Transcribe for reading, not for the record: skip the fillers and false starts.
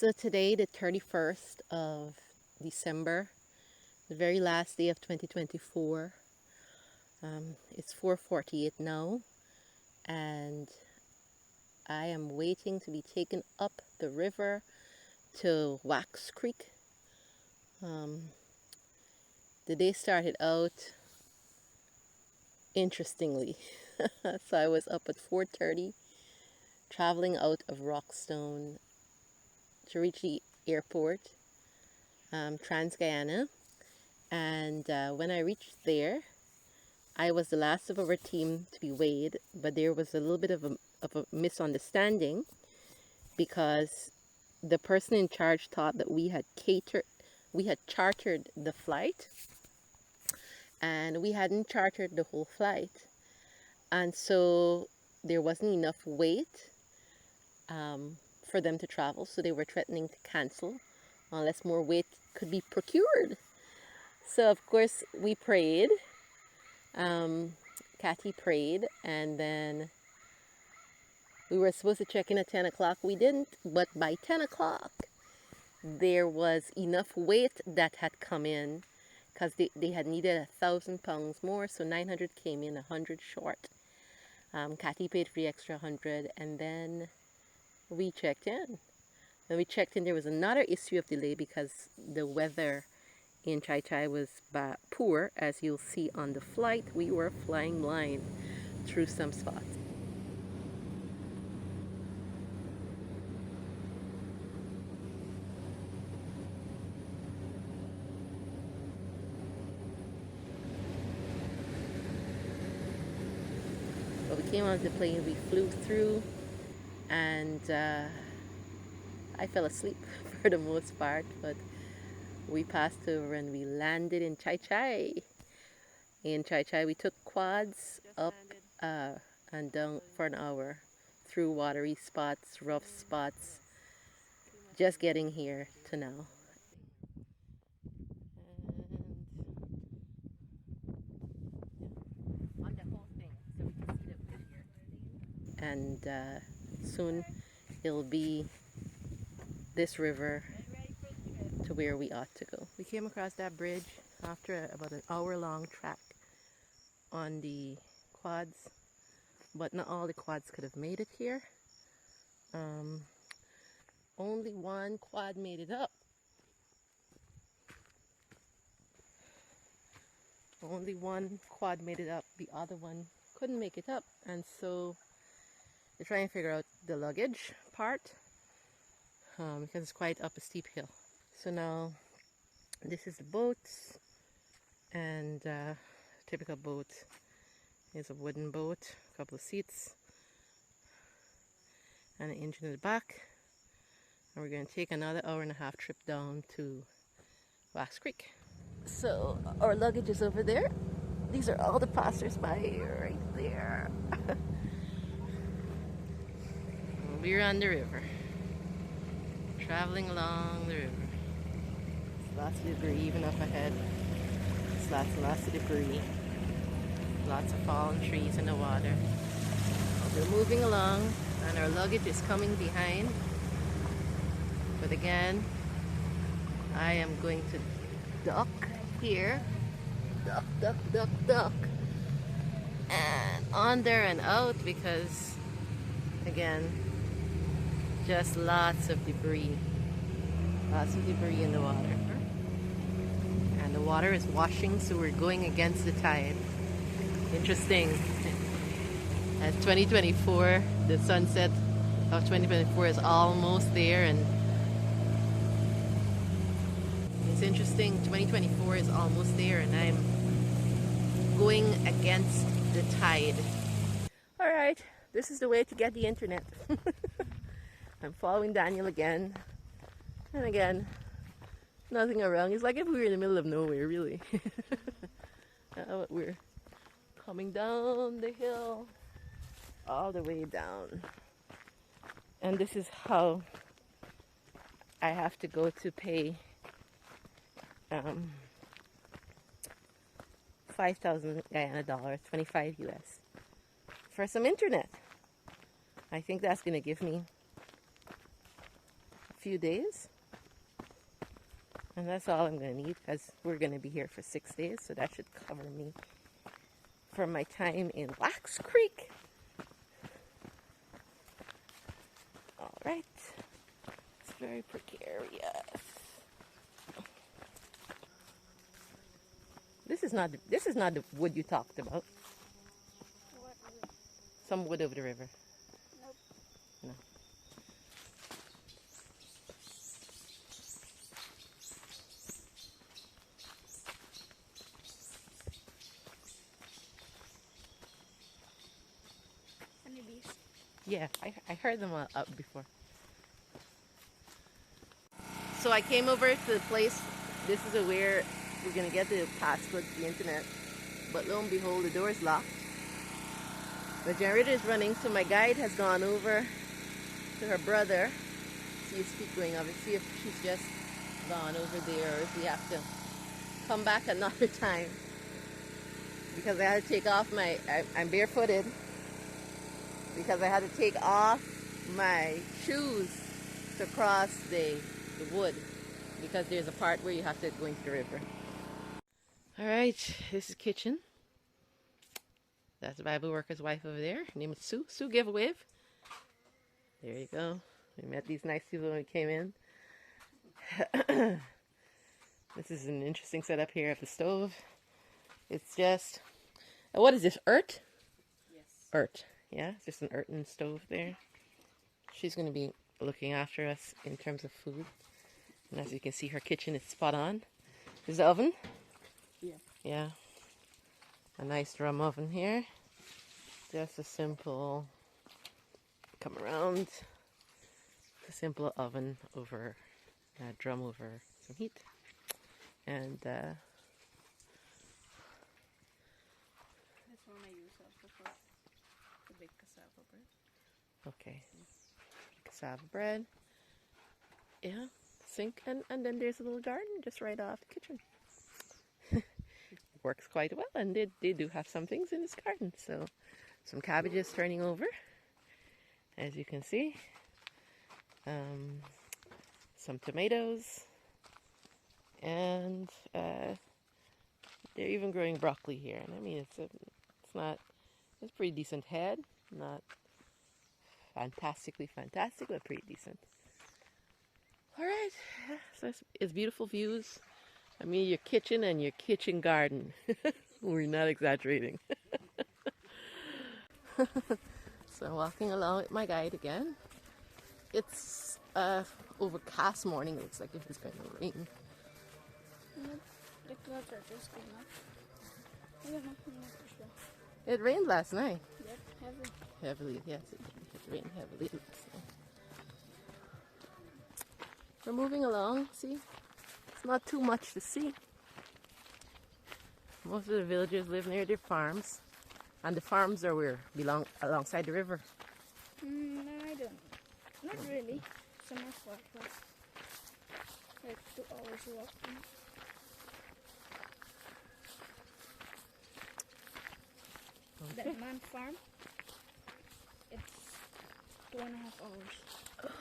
So today, the 31st of December, the very last day of 2024. It's 4:48 now, and I am waiting to be taken up the river to Wax Creek. Um, the day started out interestingly. So I was up at 4:30, traveling out of Rockstone to reach the airport, Trans-Guyana. And when I reached there, I was the last of our team to be weighed, but there was a little bit of a misunderstanding because the person in charge thought that we had chartered the flight, and we hadn't chartered the whole flight. And so there wasn't enough weight for them to travel, so they were threatening to cancel unless more weight could be procured. So of course we prayed. Kathy prayed, and then we were supposed to check in at 10 o'clock. We didn't, but by 10 o'clock there was enough weight that had come in because they had needed 1,000 pounds more, so 900 came in, 100 short. Kathy paid for the extra 100, and then we checked in. When we checked in, there was another issue of delay because the weather in Chai Chai was poor. As you'll see on the flight, we were flying blind through some spots. But we came onto the plane, we flew through, and I fell asleep for the most part, but we passed over and we landed in Chai Chai. In Chai Chai, we took quads up and down for an hour through watery spots, rough spots, just getting here to now. And soon it'll be this river to where we ought to go. We came across that bridge after about an hour-long track on the quads, but not all the quads could have made it here. Only one quad made it up. Only one quad made it up. The other one couldn't make it up, and so they're trying to figure out the luggage part because it's quite up a steep hill. So now this is the boat, and typical boat is a wooden boat, a couple of seats, and an engine in the back. And we're going to take another hour-and-a-half trip down to Wax Creek. So our luggage is over there. These are all the passers-by right there. We're on the river, traveling along the river. There's lots of debris even up ahead. There's lots and lots of debris. Lots of fallen trees in the water. We're moving along, and our luggage is coming behind. But again, I am going to duck here. Duck, duck, duck, duck. And under and out because, again, just lots of debris. Lots of debris in the water. And the water is washing, so we're going against the tide. Interesting. As 2024, the sunset of 2024 is almost there, and it's interesting. 2024 is almost there, and I'm going against the tide. All right, this is the way to get the internet. I'm following Daniel again, and again, nothing wrong. It's like if we were in the middle of nowhere, really. We're coming down the hill, all the way down. And this is how I have to go to pay 5,000 Guyana dollars, 25 US, for some internet. I think that's going to give me few days. And that's all I'm going to need because we're going to be here for 6 days. So that should cover me for my time in Wax Creek. All right. It's very precarious. This is not the wood you talked about. What wood? Some wood over the river. Nope. No. Honeybees. Yeah, I heard them up before. So I came over to the place. This is where we're gonna get the passcode to the internet. But lo and behold, the door is locked. The generator is running, so my guide has gone over to her brother. See his feet going up. See if she's just gone over there, or if we have to come back another time. Because I had to take off my. I'm barefooted. Because I had to take off my shoes to cross the wood, because there's a part where you have to go into the river. All right, this is kitchen. That's the Bible worker's wife over there. Her name is Sue. Sue, give a wave. There you go. We met these nice people when we came in. This is an interesting setup here of the stove. It's just, what is this, earth? Yes. Earth. Yeah, it's just an earthen stove there. She's going to be looking after us in terms of food. And as you can see, her kitchen is spot on. Is the oven? Yeah. Yeah. A nice drum oven here. Just a simple, come around, a simple oven over, drum over some heat. And This one I use also for to bake cassava bread. okay, cassava bread. Yeah, sink, and then there's a little garden just right off the kitchen. Works quite well, and they do have some things in this garden. So some cabbages turning over, as you can see. Some tomatoes, and they're even growing broccoli here. And I mean, it's a pretty decent head, not fantastically fantastic, but pretty decent. All right, so it's beautiful views. I mean, your kitchen and your kitchen garden. We're not exaggerating. So walking along with my guide again. It's overcast morning. It looks like it's going to rain. The clouds are just going up. I don't know for sure. It rained last night. Yep, heavy. Heavily, yes. It rained heavily. So. We're moving along. See? It's not too much to see. Most of the villagers live near their farms. And the farms are where belong alongside the river. No, I don't. Not really. Some are far, like 2 hours walking. Okay. That man farm, it's 2.5 hours.